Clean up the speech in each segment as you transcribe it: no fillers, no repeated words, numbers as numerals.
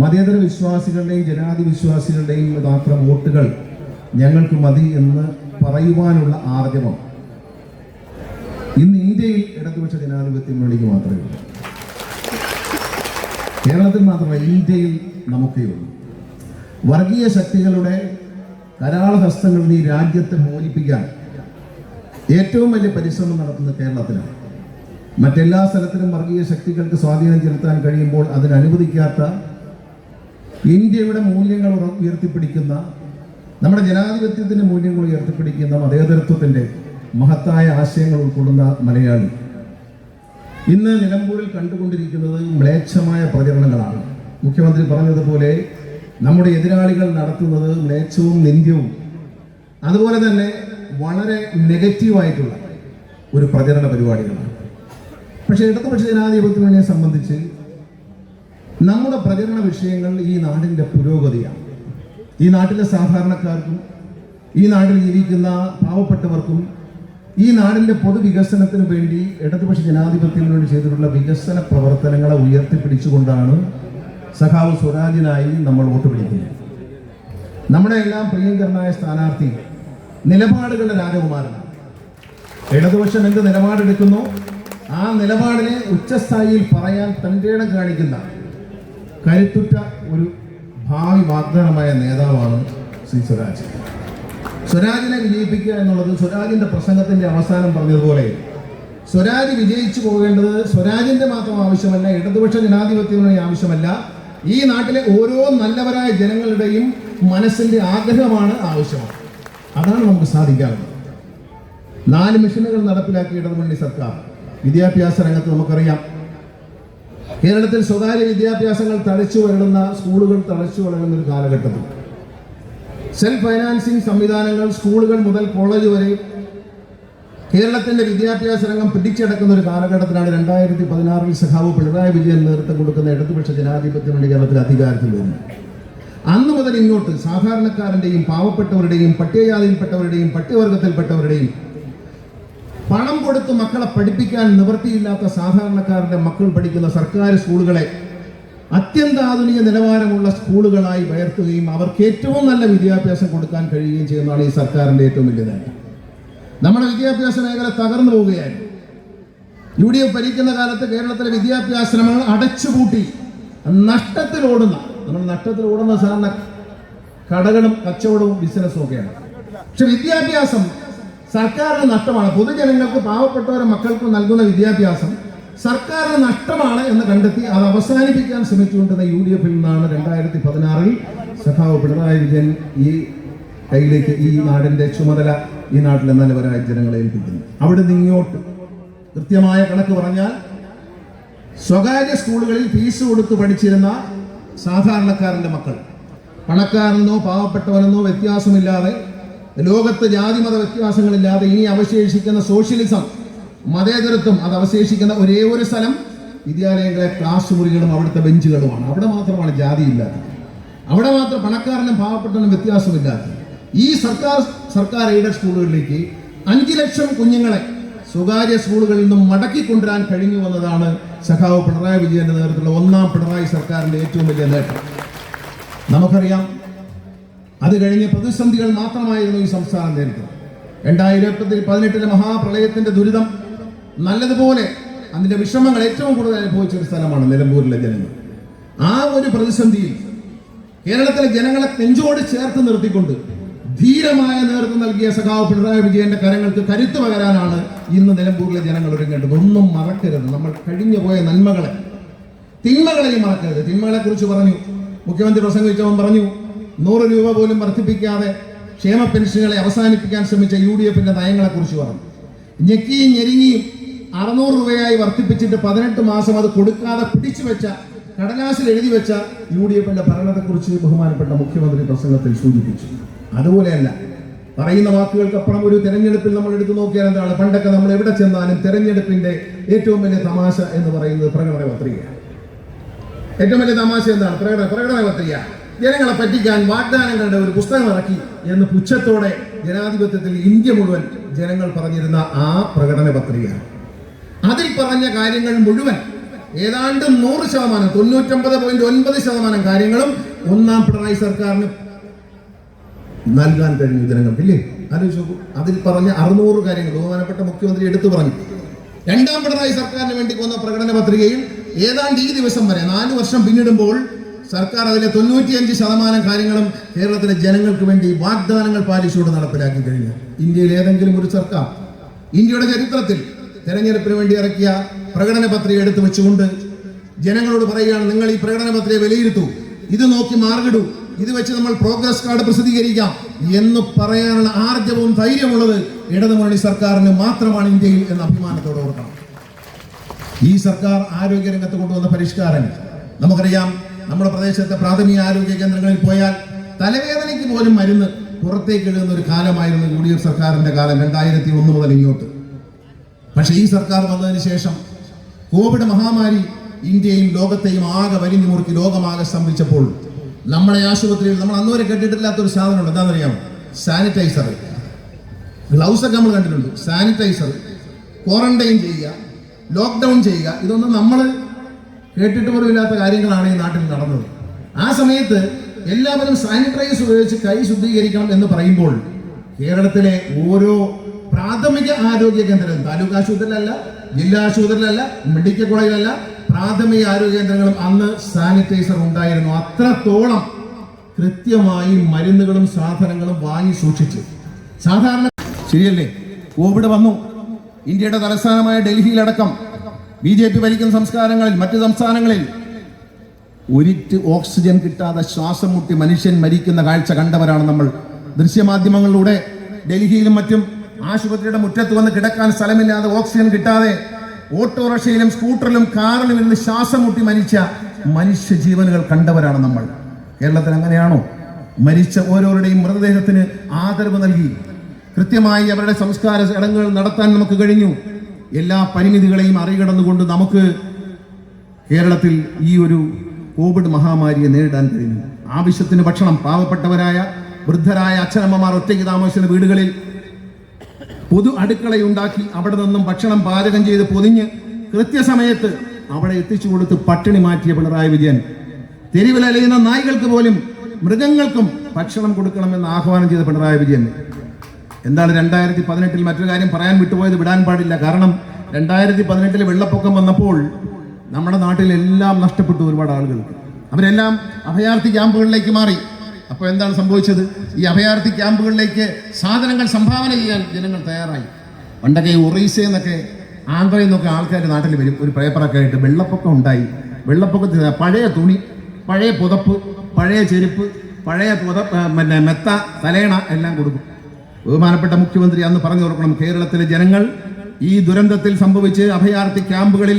മതേതര വിശ്വാസികളുടെയും ജനാധിപത്യവിശ്വാസികളുടെയും മാത്രം വോട്ടുകൾ ഞങ്ങൾക്ക് മതി എന്ന് പറയുവാനുള്ള ആർജവം ഇന്ന് ഇന്ത്യയിൽ ഇടതുപക്ഷ ജനാധിപത്യ മുന്നണിക്ക് മാത്രമേ ഉള്ളൂ. കേരളത്തിൽ മാത്രമല്ല, ഇന്ത്യയിൽ നമുക്കേ ഉള്ളൂ. വർഗീയ ശക്തികളുടെ കരാള ഹസ്തങ്ങളിൽ ഈ രാജ്യത്തെ മോചിപ്പിക്കാൻ ഏറ്റവും വലിയ പരിശ്രമം നടത്തുന്നത് കേരളത്തിലാണ്. മറ്റെല്ലാ സ്ഥലത്തിലും വർഗീയ ശക്തികൾക്ക് സ്വാധീനം ചെലുത്താൻ കഴിയുമ്പോൾ അതിനനുവദിക്കാത്ത ഇന്ത്യയുടെ മൂല്യങ്ങൾ ഉയർത്തിപ്പിടിക്കുന്ന, നമ്മുടെ ജനാധിപത്യത്തിൻ്റെ മൂല്യങ്ങൾ ഉയർത്തിപ്പിടിക്കുന്ന, മതേതരത്വത്തിൻ്റെ മഹത്തായ ആശയങ്ങൾ ഉൾക്കൊള്ളുന്ന മലയാളി ഇന്ന് നിലമ്പൂരിൽ കണ്ടുകൊണ്ടിരിക്കുന്നത് മ്ലേച്ഛമായ പ്രചരണങ്ങളാണ്. മുഖ്യമന്ത്രി പറഞ്ഞതുപോലെ നമ്മുടെ എതിരാളികൾ നടത്തുന്നത് മ്ലേച്ഛവും നിന്ദ്യവും അതുപോലെ തന്നെ വളരെ നെഗറ്റീവായിട്ടുള്ള ഒരു പ്രചരണ പരിപാടികളാണ്. പക്ഷേ ഇടതുപക്ഷ ജനാധിപത്യത്തിനെ സംബന്ധിച്ച് നമ്മുടെ പ്രചരണ വിഷയങ്ങൾ ഈ നാടിൻ്റെ പുരോഗതിയാണ്. ഈ നാട്ടിലെ സാധാരണക്കാർക്കും ഈ നാട്ടിൽ ജീവിക്കുന്ന പാവപ്പെട്ടവർക്കും ഈ നാടിൻ്റെ പൊതുവികസനത്തിന് വേണ്ടി ഇടതുപക്ഷ ജനാധിപത്യത്തിന് വേണ്ടി ചെയ്തിട്ടുള്ള വികസന പ്രവർത്തനങ്ങളെ ഉയർത്തിപ്പിടിച്ചുകൊണ്ടാണ് സഖാവ് സ്വരാജിനായി നമ്മൾ വോട്ട് പിടിക്കുന്നത്. നമ്മുടെ എല്ലാം പ്രിയങ്കരനായ സ്ഥാനാർത്ഥി നിലപാടുകളുടെ രാജകുമാരനാണ്. ഇടതുപക്ഷം എന്ത് നിലപാടെടുക്കുന്നു ആ നിലപാടിനെ ഉച്ചസ്ഥായിയിൽ പറയാൻ തൻ്റെ ഇടം കാണിക്കുന്ന കരുത്തുറ്റ ഒരു ഭാവി വാഗ്ദാനമായ നേതാവാണ് ശ്രീ സ്വരാജ്. സ്വരാജിനെ വിജയിപ്പിക്കുക എന്നുള്ളത് സ്വരാജിന്റെ പ്രസംഗത്തിന്റെ അവസാനം പറഞ്ഞതുപോലെ സ്വരാജ് വിജയിച്ചു പോകേണ്ടത് സ്വരാജിന്റെ മാത്രം ആവശ്യമല്ല, ഇടതുപക്ഷ ജനാധിപത്യത്തിൻ്റെ ആവശ്യമല്ല, ഈ നാട്ടിലെ ഓരോ നല്ലവരായ ജനങ്ങളുടെയും മനസ്സിന്റെ ആഗ്രഹമാണ് ആവശ്യമാണ്. അതാണ് നമുക്ക് സാധിക്കാറുള്ളത്. 4 മിഷനുകൾ നടപ്പിലാക്കിയ ഇടതുമുന്നണി സർക്കാർ. വിദ്യാഭ്യാസ രംഗത്ത് നമുക്കറിയാം, കേരളത്തിൽ സ്വകാര്യ വിദ്യാഭ്യാസങ്ങൾ തഴച്ചു വരുന്ന സ്കൂളുകൾ തഴച്ചു വളരുന്ന ഒരു കാലഘട്ടത്തിൽ സെൽഫ് ഫൈനാൻസിങ് സംവിധാനങ്ങൾ സ്കൂളുകൾ മുതൽ കോളേജ് വരെ കേരളത്തിന്റെ വിദ്യാഭ്യാസ രംഗം പിടിച്ചടക്കുന്ന ഒരു കാലഘട്ടത്തിലാണ് 2016 സഖാവ് പിണറായി വിജയൻ നേതൃത്വം കൊടുക്കുന്ന ഇടതുപക്ഷ ജനാധിപത്യമുള്ള കേരളത്തിൽ അധികാരത്തിൽ വരുന്നു. അന്നു മുതൽ ഇങ്ങോട്ട് സാധാരണക്കാരന്റെയും പാവപ്പെട്ടവരുടെയും പട്ടികജാതിയിൽപ്പെട്ടവരുടെയും പട്ടികവർഗത്തിൽപ്പെട്ടവരുടെയും പണം കൊടുത്ത് മക്കളെ പഠിപ്പിക്കാൻ നിവൃത്തിയില്ലാത്ത സാധാരണക്കാരുടെ മക്കൾ പഠിക്കുന്ന സർക്കാർ സ്കൂളുകളെ അത്യന്താധുനിക നിലവാരമുള്ള സ്കൂളുകളായി ഉയർത്തുകയും അവർക്ക് ഏറ്റവും നല്ല വിദ്യാഭ്യാസം കൊടുക്കാൻ കഴിയുകയും ചെയ്യുന്നതാണ് ഈ സർക്കാരിൻ്റെ ഏറ്റവും വലിയ നേട്ടം. നമ്മുടെ വിദ്യാഭ്യാസ മേഖല തകർന്നു പോവുകയായിരുന്നു. UDF ഭരിക്കുന്ന കാലത്ത് കേരളത്തിലെ വിദ്യാഭ്യാസ ശ്രമങ്ങൾ അടച്ചുപൂട്ടി നഷ്ടത്തിലോടുന്ന, നമ്മൾ നഷ്ടത്തിലോടുന്ന സാധാരണ കടകളും കച്ചവടവും ബിസിനസ്സും ഒക്കെയാണ്. പക്ഷെ വിദ്യാഭ്യാസം സർക്കാരിന് നഷ്ടമാണ്. പൊതുജനങ്ങൾക്ക് പാവപ്പെട്ടവരുടെ മക്കൾക്ക് നൽകുന്ന വിദ്യാഭ്യാസം സർക്കാരിന് നഷ്ടമാണ് എന്ന് കണ്ടെത്തി അത് അവസാനിപ്പിക്കാൻ ശ്രമിച്ചുകൊണ്ടിരുന്ന UDFിൽ നിന്നാണ് 2016 സഖാവ് പിണറായി വിജയൻ ഈ കയ്യിലേക്ക് ഈ നാടിന്റെ ചുമതല ഈ നാട്ടിലെ നല്ലവരായ ജനങ്ങളെ ഏൽപ്പിക്കുന്നു. അവിടെ നിന്ന് ഇങ്ങോട്ട് കൃത്യമായ കണക്ക് പറഞ്ഞാൽ സ്വകാര്യ സ്കൂളുകളിൽ ഫീസ് കൊടുത്ത് പഠിച്ചിരുന്ന സാധാരണക്കാരന്റെ മക്കൾ പണക്കാരെന്നോ പാവപ്പെട്ടവനെന്നോ വ്യത്യാസമില്ലാതെ, ലോകത്ത് ജാതിമത വ്യത്യാസങ്ങളില്ലാതെ ഇനി അവശേഷിക്കുന്ന സോഷ്യലിസം, മതേതരത്വം അത് അവശേഷിക്കുന്ന ഒരേ ഒരു സ്ഥലം വിദ്യാലയങ്ങളെ ക്ലാസ് മുറികളും അവിടുത്തെ ബെഞ്ചുകളുമാണ്. അവിടെ മാത്രമാണ് ജാതി ഇല്ലാത്തത്, അവിടെ മാത്രം പണക്കാരനും പാവപ്പെട്ടവനും വ്യത്യാസമില്ലാത്തത്. ഈ സർക്കാർ എയ്ഡഡ് സ്കൂളുകളിലേക്ക് 5 ലക്ഷം കുഞ്ഞുങ്ങളെ സ്വകാര്യ സ്കൂളുകളിൽ നിന്നും മടക്കിക്കൊണ്ടുവരാൻ കഴിഞ്ഞു വന്നതാണ് സഖാവ് പിണറായി വിജയന്റെ നേതൃത്വത്തിലുള്ള 1ാം പിണറായി സർക്കാരിന്റെ ഏറ്റവും വലിയ നേട്ടം. നമുക്കറിയാം, അത് കഴിഞ്ഞ് പ്രതിസന്ധികൾ മാത്രമായിരുന്നു ഈ സംസ്ഥാനം നേരിട്ടത്. 2018 മഹാപ്രളയത്തിന്റെ ദുരിതം നല്ലതുപോലെ അതിന്റെ വിഷമങ്ങൾ ഏറ്റവും കൂടുതൽ അനുഭവിച്ച ഒരു സ്ഥലമാണ് നിലമ്പൂരിലെ ജനങ്ങൾ. ആ ഒരു പ്രതിസന്ധിയിൽ കേരളത്തിലെ ജനങ്ങളെ നെഞ്ചോട് ചേർത്ത് നിർത്തിക്കൊണ്ട് ധീരമായ നേതൃത്വം നൽകിയ സഖാവ് പിണറായി വിജയന്റെ കരങ്ങൾക്ക് കരുത്ത് പകരാനാണ് ഇന്ന് നിലമ്പൂരിലെ ജനങ്ങൾ ഒരുങ്ങേണ്ടത്. ഒന്നും മറക്കരുത്. നമ്മൾ കഴിഞ്ഞു പോയ നന്മകളെ, തിന്മകളെയും മറക്കരുത്. തിന്മകളെ കുറിച്ച് പറഞ്ഞു മുഖ്യമന്ത്രി പ്രസംഗിച്ചവൻ പറഞ്ഞു, 100 രൂപ പോലും വർദ്ധിപ്പിക്കാതെ ക്ഷേമ പെൻഷനുകളെ അവസാനിപ്പിക്കാൻ ശ്രമിച്ച UDFിന്റെ നയങ്ങളെ കുറിച്ച് പറഞ്ഞു. ഞെക്കിയും ഞെരുങ്ങിയും 600 രൂപയായി വർദ്ധിപ്പിച്ചിട്ട് 18 മാസം അത് കൊടുക്കാതെ പിടിച്ചു വെച്ച, കടലാസിൽ എഴുതി വെച്ച UDFിന്റെ ഭരണത്തെക്കുറിച്ച് ബഹുമാനപ്പെട്ട മുഖ്യമന്ത്രി പ്രസംഗത്തിൽ സൂചിപ്പിച്ചു. അതുപോലെയല്ല, പറയുന്ന വാക്കുകൾക്കപ്പുറം ഒരു തെരഞ്ഞെടുപ്പിൽ നമ്മൾ എടുത്തു നോക്കിയാൽ എന്താണ്, പണ്ടൊക്കെ നമ്മൾ എവിടെ ചെന്നാലും തെരഞ്ഞെടുപ്പിന്റെ ഏറ്റവും വലിയ തമാശ എന്ന് പറയുന്നത് പ്രകടന പത്രികയാണ്. ഏറ്റവും വലിയ തമാശ എന്താണ്? പ്രകടന പത്രിക. ജനങ്ങളെ പറ്റിക്കാൻ വാഗ്ദാനങ്ങളുടെ ഒരു പുസ്തകം ഇറക്കി എന്ന് പുച്ഛത്തോടെ ജനാധിപത്യത്തിൽ ഇന്ത്യ മുഴുവൻ ജനങ്ങൾ പറഞ്ഞിരുന്ന ആ പ്രകടന പത്രിക, അതിൽ പറഞ്ഞ കാര്യങ്ങൾ മുഴുവൻ ഏതാണ്ട് 100%, 99.9% കാര്യങ്ങളും ഒന്നാം പിണറായി സർക്കാരിന് നൽകാൻ കഴിഞ്ഞു ജനങ്ങൾക്ക്, ഇല്ലേ? ആലോചിച്ച് നോക്കൂ. അതിൽ പറഞ്ഞ 600 കാര്യങ്ങൾ ബഹുമാനപ്പെട്ട മുഖ്യമന്ത്രി എടുത്തു പറഞ്ഞു. രണ്ടാം പിണറായി സർക്കാരിന് വേണ്ടി കൊന്ന പ്രകടന പത്രികയിൽ ഏതാണ്ട് ഈ ദിവസം വരെ 4 വർഷം പിന്നിടുമ്പോൾ സർക്കാർ അതിലെ 95% കാര്യങ്ങളും കേരളത്തിലെ ജനങ്ങൾക്ക് വേണ്ടി വാഗ്ദാനങ്ങൾ പാലിച്ചുകൊണ്ട് നടപ്പിലാക്കി കഴിഞ്ഞു. ഇന്ത്യയിൽ ഏതെങ്കിലും ഒരു സർക്കാർ ഇന്ത്യയുടെ ചരിത്രത്തിൽ തെരഞ്ഞെടുപ്പിന് വേണ്ടി ഇറക്കിയ പ്രകടന പത്രിക എടുത്തു വെച്ചുകൊണ്ട് ജനങ്ങളോട് പറയുകയാണ്, നിങ്ങൾ ഈ പ്രകടന പത്രിക വിലയിരുത്തൂ, ഇത് നോക്കി മാർക്കിടൂ, ഇത് വെച്ച് നമ്മൾ പ്രോഗ്രസ് കാർഡ് പ്രസിദ്ധീകരിക്കാം എന്ന് പറയാനുള്ള ആർജവും ധൈര്യമുള്ളത് ഇടതുമുന്നണി സർക്കാരിന് മാത്രമാണ് ഇന്ത്യയിൽ എന്ന അഭിമാനത്തോടെ ഓർക്കണം. ഈ സർക്കാർ ആരോഗ്യരംഗത്ത് കൊണ്ടുവന്ന പരിഷ്കാരങ്ങൾ നമുക്കറിയാം. നമ്മുടെ പ്രദേശത്തെ പ്രാഥമിക ആരോഗ്യ കേന്ദ്രങ്ങളിൽ പോയാൽ തലവേദനയ്ക്ക് പോലും മരുന്ന് പുറത്തേക്ക് എഴുതുന്ന ഒരു കാലമായിരുന്നു UDF സർക്കാരിന്റെ കാലം, 2001 മുതൽ ഇങ്ങോട്ട്. പക്ഷേ ഈ സർക്കാർ വന്നതിന് ശേഷം കോവിഡ് മഹാമാരി ഇന്ത്യയും ലോകത്തെയും ആകെ വലിഞ്ഞു മുറുക്കി ലോകമാകെ സ്തംഭിച്ചപ്പോൾ നമ്മളെ ആശുപത്രിയിൽ നമ്മൾ അന്നുവരെ കേട്ടിട്ടില്ലാത്തൊരു സാധനമുണ്ട്. എന്താണെന്നറിയാമോ? സാനിറ്റൈസർ. ഗ്ലൗസ് ഒക്കെ നമ്മൾ കണ്ടിട്ടുണ്ട്. സാനിറ്റൈസർ, ക്വാറന്റൈൻ ചെയ്യുക, ലോക്ക്ഡൗൺ ചെയ്യുക, ഇതൊന്നും നമ്മൾ കേട്ടിട്ട് പോലും ഇല്ലാത്ത കാര്യങ്ങളാണ് ഈ നാട്ടിൽ നടന്നത്. ആ സമയത്ത് എല്ലാവരും സാനിറ്റൈസർ ഉപയോഗിച്ച് കൈ ശുദ്ധീകരിക്കണം എന്ന് പറയുമ്പോൾ കേരളത്തിലെ ഓരോ പ്രാഥമിക ആരോഗ്യ കേന്ദ്രം, താലൂക്ക് ആശുപത്രിയിലല്ല, ജില്ലാ ആശുപത്രിയിലല്ല, മെഡിക്കൽ കോളേജിലല്ല, പ്രാഥമിക ആരോഗ്യ കേന്ദ്രങ്ങളും അന്ന് സാനിറ്റൈസർ ഉണ്ടായിരുന്നു. അത്രത്തോളം കൃത്യമായി മരുന്നുകളും സാധനങ്ങളും വാങ്ങി സൂക്ഷിച്ച്. സാധാരണ ശരിയല്ലേ, കോവിഡ് വന്നു. ഇന്ത്യയുടെ തലസ്ഥാനമായ ഡൽഹിയിലടക്കം BJP ഭരിക്കുന്ന സംസ്കാരങ്ങളിൽ, മറ്റു സംസ്ഥാനങ്ങളിൽ ഒരിറ്റ് ഓക്സിജൻ കിട്ടാതെ ശ്വാസം മുട്ടി മനുഷ്യൻ മരിക്കുന്ന കാഴ്ച കണ്ടവരാണ് നമ്മൾ. ദൃശ്യമാധ്യമങ്ങളിലൂടെ ഡൽഹിയിലും മറ്റും ആശുപത്രിയുടെ മുറ്റത്ത് വന്ന് കിടക്കാൻ സ്ഥലമില്ലാതെ ഓക്സിജൻ കിട്ടാതെ ഓട്ടോറിക്ഷയിലും സ്കൂട്ടറിലും കാറിലും ഇരുന്ന് ശ്വാസം മുട്ടി മരിച്ച മനുഷ്യ ജീവനുകൾ കണ്ടവരാണ് നമ്മൾ. കേരളത്തിൽ അങ്ങനെയാണോ? മരിച്ച ഓരോരുടെയും മൃതദേഹത്തിന് ആദരവ് നൽകി കൃത്യമായി അവരുടെ സംസ്കാര ചടങ്ങുകൾ നടത്താൻ നമുക്ക് കഴിഞ്ഞു. എല്ലാ പരിമിതികളെയും മറികടന്നുകൊണ്ട് നമുക്ക് കേരളത്തിൽ ഈ ഒരു കോവിഡ് മഹാമാരിയെ നേരിടാൻ കഴിഞ്ഞു. ആവശ്യത്തിന് ഭക്ഷണം പാവപ്പെട്ടവരായ വൃദ്ധരായ അച്ഛനമ്മമാർ ഒറ്റയ്ക്ക് താമസിക്കുന്ന വീടുകളിൽ പൊതു അടുക്കളയുണ്ടാക്കി അവിടെ നിന്നും ഭക്ഷണം പാചകം ചെയ്ത് പൊതിഞ്ഞ് കൃത്യസമയത്ത് അവിടെ എത്തിച്ചു കൊടുത്ത് പട്ടിണി മാറ്റിയ പിണറായി വിജയൻ തെരുവിലലയുന്ന നായ്കൾക്ക് പോലും മൃഗങ്ങൾക്കും ഭക്ഷണം കൊടുക്കണമെന്ന് ആഹ്വാനം ചെയ്ത പിണറായി വിജയൻ. എന്താണ് 2018 മറ്റൊരു കാര്യം പറയാൻ വിട്ടുപോയത്, വിടാൻ പാടില്ല. കാരണം 2018 വെള്ളപ്പൊക്കം വന്നപ്പോൾ നമ്മുടെ നാട്ടിലെല്ലാം നഷ്ടപ്പെട്ടു ഒരുപാട് ആളുകൾക്ക്. അവരെല്ലാം അഭയാർത്ഥി ക്യാമ്പുകളിലേക്ക് മാറി. അപ്പോൾ എന്താണ് സംഭവിച്ചത്? ഈ അഭയാർത്ഥി ക്യാമ്പുകളിലേക്ക് സാധനങ്ങൾ സംഭാവന ചെയ്യാൻ ജനങ്ങൾ തയ്യാറായി. പണ്ടൊക്കെ ഒറീസയിൽ നിന്നൊക്കെ ആന്ധ്രയിൽ നിന്നൊക്കെ ആൾക്കാർ നാട്ടിൽ വരും, ഒരു പേപ്പറൊക്കെ ആയിട്ട്. വെള്ളപ്പൊക്കം ഉണ്ടായി. വെള്ളപ്പൊക്കത്തിൽ പഴയ തുണി, പഴയ പുതപ്പ്, പഴയ ചെരുപ്പ്, പഴയ മെത്ത, തലേണ എല്ലാം കൊടുക്കും. ബഹുമാനപ്പെട്ട മുഖ്യമന്ത്രി അന്ന് പറഞ്ഞു കൊടുക്കണം, കേരളത്തിലെ ജനങ്ങൾ ഈ ദുരന്തത്തിൽ സംഭവിച്ച് അഭയാർത്ഥി ക്യാമ്പുകളിൽ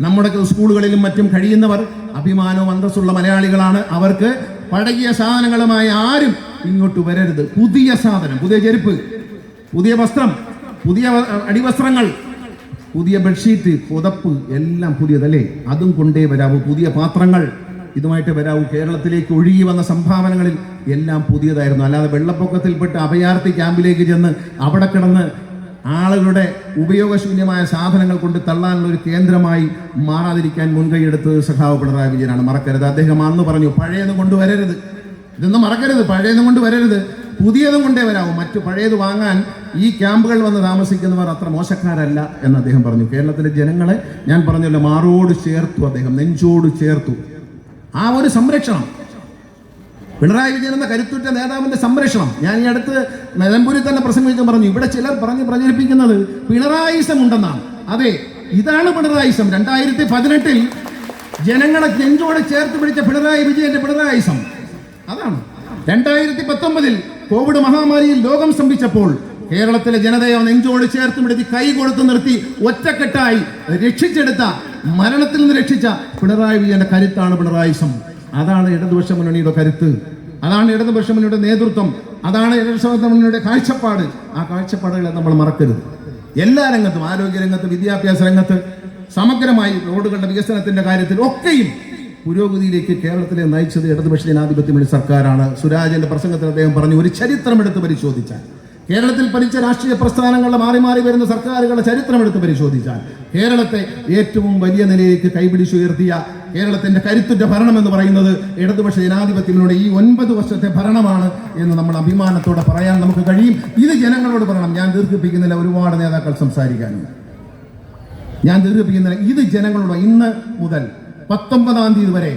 നമ്മുടെ സ്കൂളുകളിലും മറ്റും കഴിയുന്നവർ അഭിമാനവും അന്തസ്സുള്ള മലയാളികളാണ്. അവർക്ക് പഴകിയ സാധനങ്ങളുമായി ആരും ഇങ്ങോട്ട് വരരുത്. പുതിയ സാധനം, പുതിയ ചെരുപ്പ്, പുതിയ വസ്ത്രം, പുതിയ അടിവസ്ത്രങ്ങൾ, പുതിയ ബെഡ്ഷീറ്റ്, പുതപ്പ് എല്ലാം പുതിയതല്ലേ, അതും കൊണ്ടേ വരാവൂ. പുതിയ പാത്രങ്ങൾ ഇതുമായിട്ട് വരാവൂ. കേരളത്തിലേക്ക് ഒഴുകി വന്ന സംഭാവനകളിൽ എല്ലാം പുതിയതായിരുന്നു. അല്ലാതെ വെള്ളപ്പൊക്കത്തിൽപ്പെട്ട് അഭയാർത്ഥി ക്യാമ്പിലേക്ക് ചെന്ന് അവിടെ കിടന്ന് ആളുകളുടെ ഉപയോഗശൂന്യമായ സാധനങ്ങൾ കൊണ്ട് തള്ളാനുള്ള ഒരു കേന്ദ്രമായി മാറാതിരിക്കാൻ മുൻകൈയെടുത്തത് സഖാവ് പിണറായി വിജയനാണ്. മറക്കരുത്. അദ്ദേഹം അന്ന് പറഞ്ഞു, പഴയതും കൊണ്ടുവരരുത്, ഇതൊന്നും മറക്കരുത്, പഴയതും കൊണ്ടുവരരുത്, പുതിയതും കൊണ്ടേ വരാവൂ. മറ്റു പഴയത് വാങ്ങാൻ ഈ ക്യാമ്പുകൾ വന്ന് താമസിക്കുന്നവർ അത്ര മോശക്കാരല്ല എന്ന് അദ്ദേഹം പറഞ്ഞു. കേരളത്തിലെ ജനങ്ങളെ ഞാൻ പറഞ്ഞല്ലോ മാറോട് ചേർത്തു, അദ്ദേഹം നെഞ്ചോട് ചേർത്തു. ആ ഒരു സംരക്ഷണം, പിണറായി വിജയൻ എന്ന കരുത്തുറ്റ നേതാവിന്റെ സംരക്ഷണം. ഞാൻ ഈ അടുത്ത് നിലമ്പൂരിൽ തന്നെ പ്രസംഗിക്കാൻ പറഞ്ഞു, ഇവിടെ ചിലർ പ്രചരിപ്പിക്കുന്നത് പിണറായിസം ഉണ്ടെന്നാണ്. അതെ, ഇതാണ് പിണറായിസം. 2018 ജനങ്ങളെ നെഞ്ചോട് ചേർത്ത് പിടിച്ച പിണറായി വിജയന്റെ പിണറായിസം അതാണ്. 2019 കോവിഡ് മഹാമാരിയിൽ ലോകം സ്തംഭിച്ചപ്പോൾ കേരളത്തിലെ ജനതയെ നെഞ്ചോട് ചേർത്ത് പിടിച്ച് കൈ കൊടുത്തു നിർത്തി ഒറ്റക്കെട്ടായി രക്ഷിച്ചെടുത്ത, മരണത്തിൽ നിന്ന് രക്ഷിച്ച പിണറായി വിജയന്റെ കരുത്താണ് പിണറായിസം. അതാണ് ഇടതുപക്ഷ മുന്നണിയുടെ കരുത്ത്, അതാണ് ഇടതുപക്ഷ മുന്നണിയുടെ നേതൃത്വം, അതാണ് ഇടതുപക്ഷ മുന്നണിയുടെ കാഴ്ചപ്പാട്. ആ കാഴ്ചപ്പാടുകളെ നമ്മൾ മറക്കരുത്. എല്ലാ രംഗത്തും, ആരോഗ്യ രംഗത്ത്, വിദ്യാഭ്യാസ രംഗത്ത്, സമഗ്രമായി റോഡുകളുടെ വികസനത്തിന്റെ കാര്യത്തിൽ ഒക്കെയും പുരോഗതിയിലേക്ക് കേരളത്തിലെ നയിച്ചത് ഇടതുപക്ഷ ജനാധിപത്യ മുന്നണി സർക്കാരാണ്. സുരാജന്റെ പ്രസംഗത്തിൽ അദ്ദേഹം പറഞ്ഞു, ഒരു ചരിത്രം എടുത്ത് പരിശോധിച്ചാൽ കേരളത്തിൽ ഭരിച്ച രാഷ്ട്രീയ പ്രസ്ഥാനങ്ങളുടെ മാറി മാറി വരുന്ന സർക്കാരുകളുടെ ചരിത്രമെടുത്ത് പരിശോധിച്ചാൽ കേരളത്തെ ഏറ്റവും വലിയ നിലയിലേക്ക് കൈപിടിച്ചുയർത്തിയ കേരളത്തിന്റെ കരുത്തുറ്റ ഭരണം എന്ന് പറയുന്നത് ഇടതുപക്ഷ ജനാധിപത്യത്തിലൂടെ ഈ 9 വർഷത്തെ ഭരണമാണ് എന്ന് നമ്മൾ അഭിമാനത്തോടെ പറയാൻ നമുക്ക് കഴിയും. ഇത് ജനങ്ങളോട് പറയണം. ഞാൻ ദീർഘിപ്പിക്കുന്നില്ല, ഒരുപാട് നേതാക്കൾ സംസാരിക്കാനുണ്ട്. ഞാൻ ദീർഘിപ്പിക്കുന്നില്ല. ഇത് ജനങ്ങളോട് ഇന്ന് മുതൽ 19-ാം തീയതി വരെ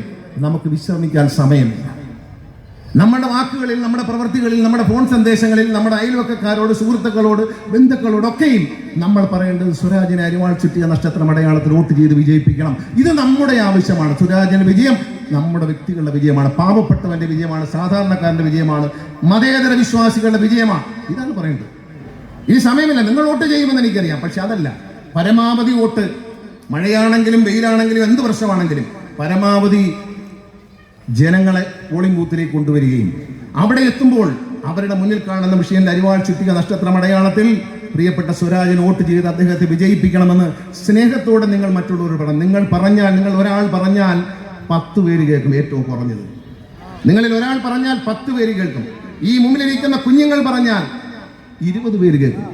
നമുക്ക് വിശ്രമിക്കാൻ സമയമില്ല. നമ്മുടെ വാക്കുകളിൽ, നമ്മുടെ പ്രവൃത്തികളിൽ, നമ്മുടെ ഫോൺ സന്ദേശങ്ങളിൽ, നമ്മുടെ അയൽവക്കക്കാരോട്, സുഹൃത്തുക്കളോട്, ബന്ധുക്കളോടൊക്കെയും നമ്മൾ പറയേണ്ടത് സ്വരാജിനെ അരിവാൾ ചുറ്റിയ നക്ഷത്രം അടയാളത്തിൽ വോട്ട് ചെയ്ത് വിജയിപ്പിക്കണം. ഇത് നമ്മുടെ ആവശ്യമാണ്. സ്വരാജിന്റെ വിജയം നമ്മുടെ വ്യക്തികളുടെ വിജയമാണ്, പാവപ്പെട്ടവന്റെ വിജയമാണ്, സാധാരണക്കാരന്റെ വിജയമാണ്, മതേതര വിശ്വാസികളുടെ വിജയമാണ്. ഇതാണ് പറയേണ്ടത്. ഈ സമയമില്ല. നിങ്ങൾ വോട്ട് ചെയ്യുമെന്ന് എനിക്കറിയാം, പക്ഷെ അതല്ല. പരമാവധി വോട്ട്, മഴയാണെങ്കിലും വെയിലാണെങ്കിലും എന്ത് പ്രശ്നമാണെങ്കിലും പരമാവധി ജനങ്ങളെ പോളിംഗ് ബൂത്തിലേക്ക് കൊണ്ടുവരികയും അവിടെ എത്തുമ്പോൾ അവരുടെ മുന്നിൽ കാണുന്ന വിഷയന്റെ അരിവാൾ ചുറ്റിക നക്ഷത്രം അടയാളത്തിൽ പ്രിയപ്പെട്ട സ്വരാജിന് വോട്ട് ചെയ്ത് അദ്ദേഹത്തെ വിജയിപ്പിക്കണമെന്ന് സ്നേഹത്തോടെ നിങ്ങൾ മറ്റുള്ളവർ പറഞ്ഞു. നിങ്ങൾ ഒരാൾ പറഞ്ഞാൽ 10 പേര് കേൾക്കും. ഏറ്റവും കുറഞ്ഞത് നിങ്ങളിൽ ഒരാൾ പറഞ്ഞാൽ 10 പേര് കേൾക്കും. ഈ മുമ്പിലിരിക്കുന്ന കുഞ്ഞുങ്ങൾ പറഞ്ഞാൽ 20 പേര് കേൾക്കും.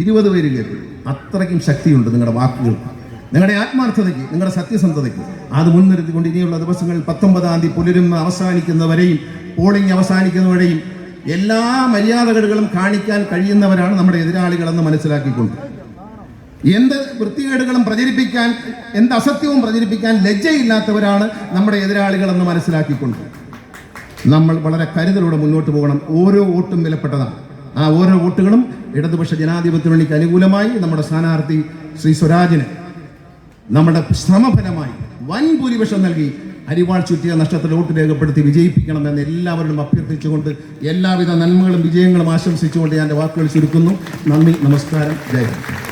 20 പേര് കേൾക്കും. അത്രയ്ക്കും ശക്തിയുണ്ട് നിങ്ങളുടെ വാക്കുകൾക്ക്, നിങ്ങളുടെ ആത്മാർത്ഥതയ്ക്ക്, നിങ്ങളുടെ സത്യസന്ധതയ്ക്ക്. അത് മുൻനിർത്തിക്കൊണ്ട് ഇനിയുള്ള ദിവസങ്ങളിൽ 19-ാം തീയതി പുലരും അവസാനിക്കുന്നവരെയും പോളിംഗ് അവസാനിക്കുന്നവരെയും എല്ലാ മര്യാദകളും കാണിക്കാൻ കഴിയുന്നവരാണ് നമ്മുടെ എതിരാളികളെന്ന് മനസ്സിലാക്കിക്കൊണ്ട്, എന്ത് വൃത്തികേടുകളും പ്രചരിപ്പിക്കാൻ, എന്ത് അസത്യവും പ്രചരിപ്പിക്കാൻ ലജ്ജയില്ലാത്തവരാണ് നമ്മുടെ എതിരാളികളെന്ന് മനസ്സിലാക്കിക്കൊണ്ട് നമ്മൾ വളരെ കരുതലോടെ മുന്നോട്ട് പോകണം. ഓരോ വോട്ടും വിലപ്പെട്ടതാണ്. ആ ഓരോ വോട്ടുകളും ഇടതുപക്ഷ ജനാധിപത്യ മുന്നണിക്ക് അനുകൂലമായി നമ്മുടെ സ്ഥാനാർത്ഥി ശ്രീ സ്വരാജിന് നമ്മുടെ ശ്രമഫലമായി വൻ ഭൂരിപക്ഷം നൽകി അരിവാൾ ചുറ്റിയ നഷ്ടത്തിൽ വോട്ട് രേഖപ്പെടുത്തി വിജയിപ്പിക്കണമെന്ന് എല്ലാവരോടും അഭ്യർത്ഥിച്ചുകൊണ്ട് എല്ലാവിധ നന്മകളും വിജയങ്ങളും ആശംസിച്ചുകൊണ്ട് ഞാൻ എൻ്റെ വാക്കുകൾ ചുരുക്കുന്നു. നന്ദി, നമസ്കാരം, ജയ് ഹിന്ദ്.